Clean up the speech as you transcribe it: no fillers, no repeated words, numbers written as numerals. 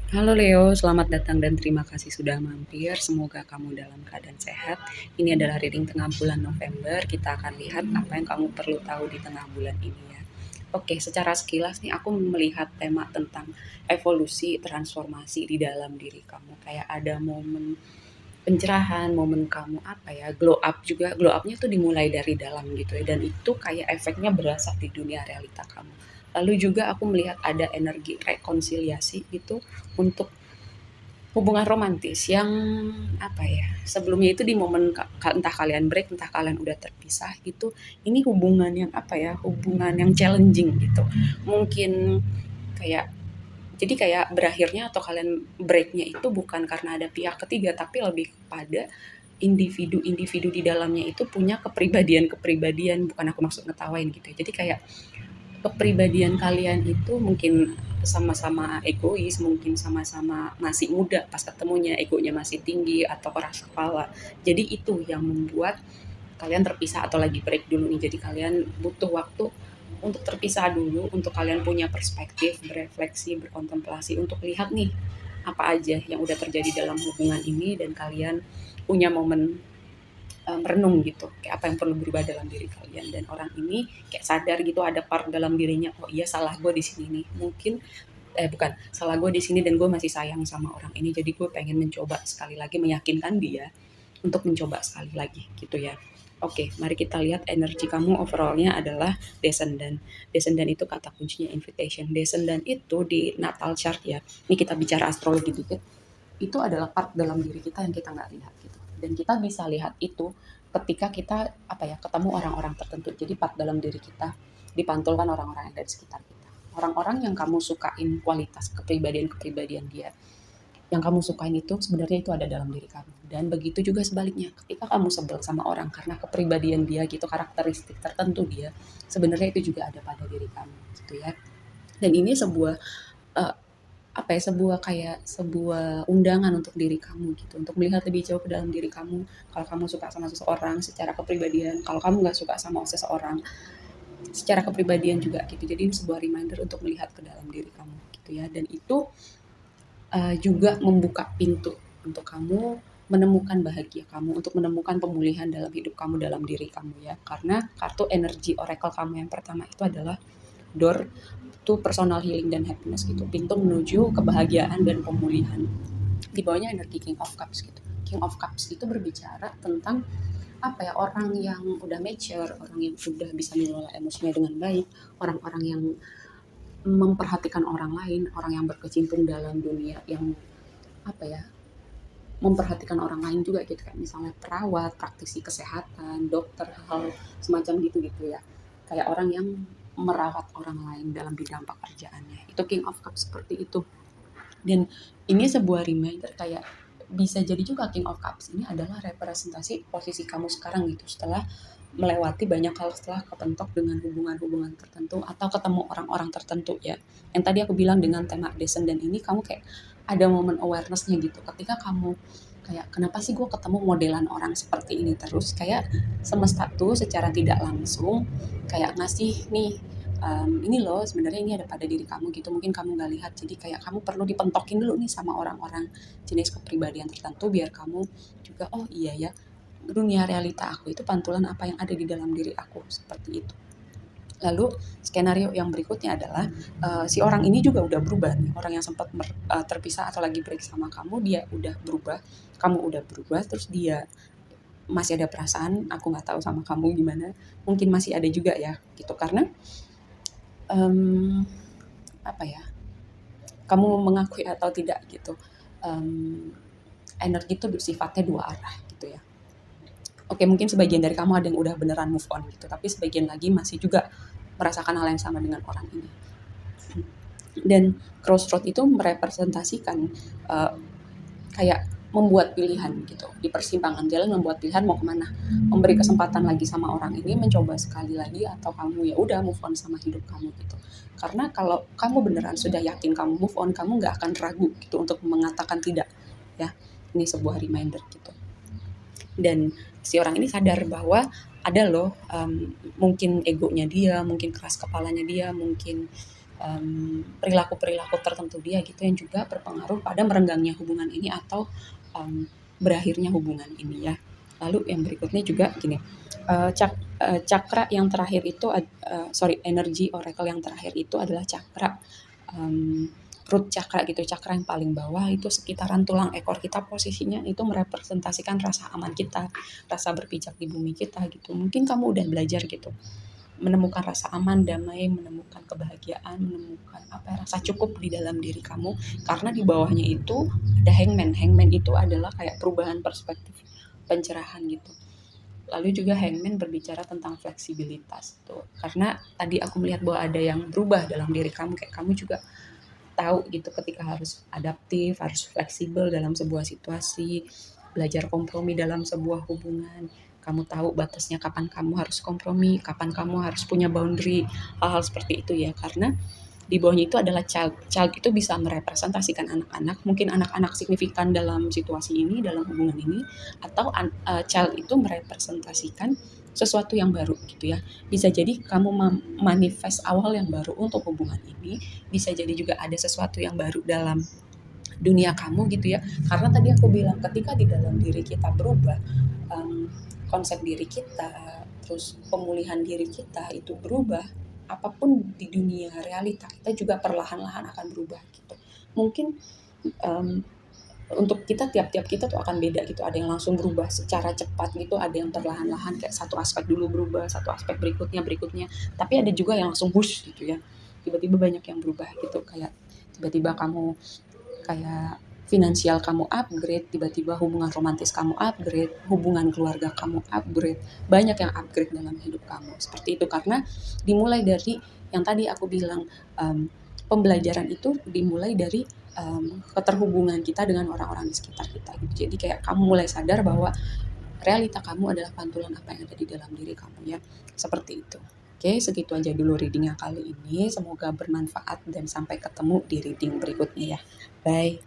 Halo Leo, selamat datang dan terima kasih sudah mampir. Semoga kamu dalam keadaan sehat. Ini adalah reading tengah bulan November. Kita akan lihat apa yang kamu perlu tahu di tengah bulan ini ya. Oke, secara sekilas nih aku melihat tema tentang evolusi, transformasi di dalam diri kamu. Kayak ada momen pencerahan, momen kamu apa ya, glow up juga. Glow upnya tuh dimulai dari dalam gitu ya. Dan itu kayak efeknya berasa di dunia realita kamu. Lalu juga aku melihat ada energi rekonsiliasi gitu untuk hubungan romantis yang apa ya, sebelumnya itu di momen entah kalian break, entah kalian udah terpisah gitu, ini hubungan yang apa ya, hubungan yang challenging gitu. Mungkin kayak jadi kayak berakhirnya atau kalian breaknya itu bukan karena ada pihak ketiga, tapi lebih kepada individu-individu di dalamnya itu punya kepribadian-kepribadian, bukan aku maksud ngetawain gitu ya. Jadi kayak kepribadian kalian itu mungkin sama-sama egois, mungkin sama-sama masih muda pas ketemunya, egonya masih tinggi atau keras kepala. Jadi itu yang membuat kalian terpisah atau lagi break dulu nih. Jadi kalian butuh waktu untuk terpisah dulu, untuk kalian punya perspektif, berefleksi, berkontemplasi, untuk lihat nih apa aja yang udah terjadi dalam hubungan ini dan kalian punya momen merenung gitu, kayak apa yang perlu berubah dalam diri kalian dan orang ini kayak sadar gitu ada part dalam dirinya, oh iya salah gue di sini nih, mungkin bukan salah gue di sini dan gue masih sayang sama orang ini, jadi gue pengen mencoba sekali lagi meyakinkan dia untuk mencoba sekali lagi gitu ya. Oke, mari kita lihat energi kamu overallnya adalah descendant. Descendant itu kata kuncinya invitation. Descendant itu di natal chart ya. Ini kita bicara astrologi dikit, itu adalah part dalam diri kita yang kita nggak lihat gitu. Dan kita bisa lihat itu ketika kita apa ya, ketemu orang-orang tertentu. Jadi part dalam diri kita dipantulkan orang-orang yang ada di sekitar kita. Orang-orang yang kamu sukain kualitas kepribadian-kepribadian dia, yang kamu sukain itu sebenarnya itu ada dalam diri kamu. Dan begitu juga sebaliknya, ketika kamu sebel sama orang karena kepribadian dia gitu, karakteristik tertentu dia, sebenarnya itu juga ada pada diri kamu gitu ya. Dan ini sebuah eh, apa ya, sebuah kayak sebuah undangan untuk diri kamu gitu, untuk melihat lebih jauh ke dalam diri kamu. Kalau kamu suka sama seseorang secara kepribadian, kalau kamu nggak suka sama seseorang secara kepribadian juga gitu. Jadi ini sebuah reminder untuk melihat ke dalam diri kamu gitu ya. Dan itu juga membuka pintu untuk kamu menemukan bahagia kamu, untuk menemukan pemulihan dalam hidup kamu, dalam diri kamu ya. Karena kartu energi oracle kamu yang pertama itu adalah door to personal healing dan happiness gitu. Pintu menuju kebahagiaan dan pemulihan. Di bawahnya energi King of Cups gitu. King of Cups itu berbicara tentang apa ya, orang yang udah mature, orang yang udah bisa mengelola emosinya dengan baik, orang-orang yang memperhatikan orang lain, orang yang berkecimpung dalam dunia yang apa ya, memperhatikan orang lain juga gitu, kayak misalnya perawat, praktisi kesehatan, dokter, hal semacam gitu gitu ya. Kayak orang yang merawat orang lain dalam bidang pekerjaannya. Itu King of Cups seperti itu. Dan ini sebuah reminder kayak bisa jadi juga King of Cups ini adalah representasi posisi kamu sekarang gitu, setelah melewati banyak hal, setelah kepentok dengan hubungan-hubungan tertentu atau ketemu orang-orang tertentu ya. Yang tadi aku bilang dengan tema descendant ini, kamu kayak ada momen awareness-nya gitu. Ketika kamu kayak kenapa sih gue ketemu modelan orang seperti ini terus, kayak semesta tuh secara tidak langsung kayak ngasih nih, ini loh sebenarnya ini ada pada diri kamu gitu, mungkin kamu nggak lihat, jadi kayak kamu perlu dipentokin dulu nih sama orang-orang jenis kepribadian tertentu biar kamu juga oh iya ya, dunia realita aku itu pantulan apa yang ada di dalam diri aku, seperti itu. Lalu skenario yang berikutnya adalah si orang ini juga udah berubah nih, orang yang sempat terpisah atau lagi break sama kamu, dia udah berubah, kamu udah berubah, terus dia masih ada perasaan, aku nggak tahu sama kamu gimana, mungkin masih ada juga ya gitu, karena um, apa ya, kamu mengakui atau tidak gitu, um, energi itu sifatnya dua arah gitu ya. Oke, mungkin sebagian dari kamu ada yang udah beneran move on gitu, tapi sebagian lagi masih juga merasakan hal yang sama dengan orang ini. Dan crossroad itu merepresentasikan uh, kayak membuat pilihan gitu, di persimpangan jalan membuat pilihan mau kemana, memberi kesempatan lagi sama orang ini, mencoba sekali lagi, atau kamu ya udah move on sama hidup kamu gitu. Karena kalau kamu beneran sudah yakin kamu move on, kamu nggak akan ragu gitu untuk mengatakan tidak ya. Ini sebuah reminder gitu. Dan si orang ini sadar bahwa ada loh, mungkin egonya dia, mungkin keras kepalanya dia, mungkin perilaku-perilaku tertentu dia gitu yang juga berpengaruh pada merenggangnya hubungan ini atau berakhirnya hubungan ini ya. Lalu yang berikutnya juga gini, cakra yang terakhir itu energi oracle yang terakhir itu adalah cakra root cakra gitu, cakra yang paling bawah itu sekitaran tulang ekor kita, posisinya itu merepresentasikan rasa aman kita, rasa berpijak di bumi kita gitu. Mungkin kamu udah belajar gitu menemukan rasa aman, damai, menemukan kebahagiaan, menemukan rasa cukup di dalam diri kamu. Karena di bawahnya itu ada hangman. Hangman itu adalah kayak perubahan perspektif, pencerahan gitu. Lalu juga hangman berbicara tentang fleksibilitas tuh. Karena tadi aku melihat bahwa ada yang berubah dalam diri kamu, kayak kamu juga tahu gitu ketika harus adaptif, harus fleksibel dalam sebuah situasi, belajar kompromi dalam sebuah hubungan. Kamu tahu batasnya kapan kamu harus kompromi, kapan kamu harus punya boundary, hal-hal seperti itu ya. Karena di bawahnya itu adalah child. Child itu bisa merepresentasikan anak-anak, mungkin anak-anak signifikan dalam situasi ini, dalam hubungan ini, atau child itu merepresentasikan sesuatu yang baru gitu ya. Bisa jadi kamu manifest awal yang baru untuk hubungan ini, bisa jadi juga ada sesuatu yang baru dalam dunia kamu gitu ya. Karena tadi aku bilang ketika di dalam diri kita berubah, konsep diri kita, terus pemulihan diri kita itu berubah, apapun di dunia realita kita juga perlahan-lahan akan berubah gitu. Mungkin untuk kita, tiap-tiap kita tuh akan beda gitu. Ada yang langsung berubah secara cepat gitu, ada yang perlahan-lahan kayak satu aspek dulu berubah, satu aspek berikutnya. Tapi ada juga yang langsung push gitu ya. Tiba-tiba banyak yang berubah gitu, kayak tiba-tiba kamu kayak finansial kamu upgrade, tiba-tiba hubungan romantis kamu upgrade, hubungan keluarga kamu upgrade, banyak yang upgrade dalam hidup kamu. Seperti itu karena dimulai dari yang tadi aku bilang, pembelajaran itu dimulai dari keterhubungan kita dengan orang-orang di sekitar kita gitu. Jadi kayak kamu mulai sadar bahwa realita kamu adalah pantulan apa yang ada di dalam diri kamu ya. Seperti itu. Oke, segitu aja dulu readingnya kali ini. Semoga bermanfaat dan sampai ketemu di reading berikutnya ya. Bye.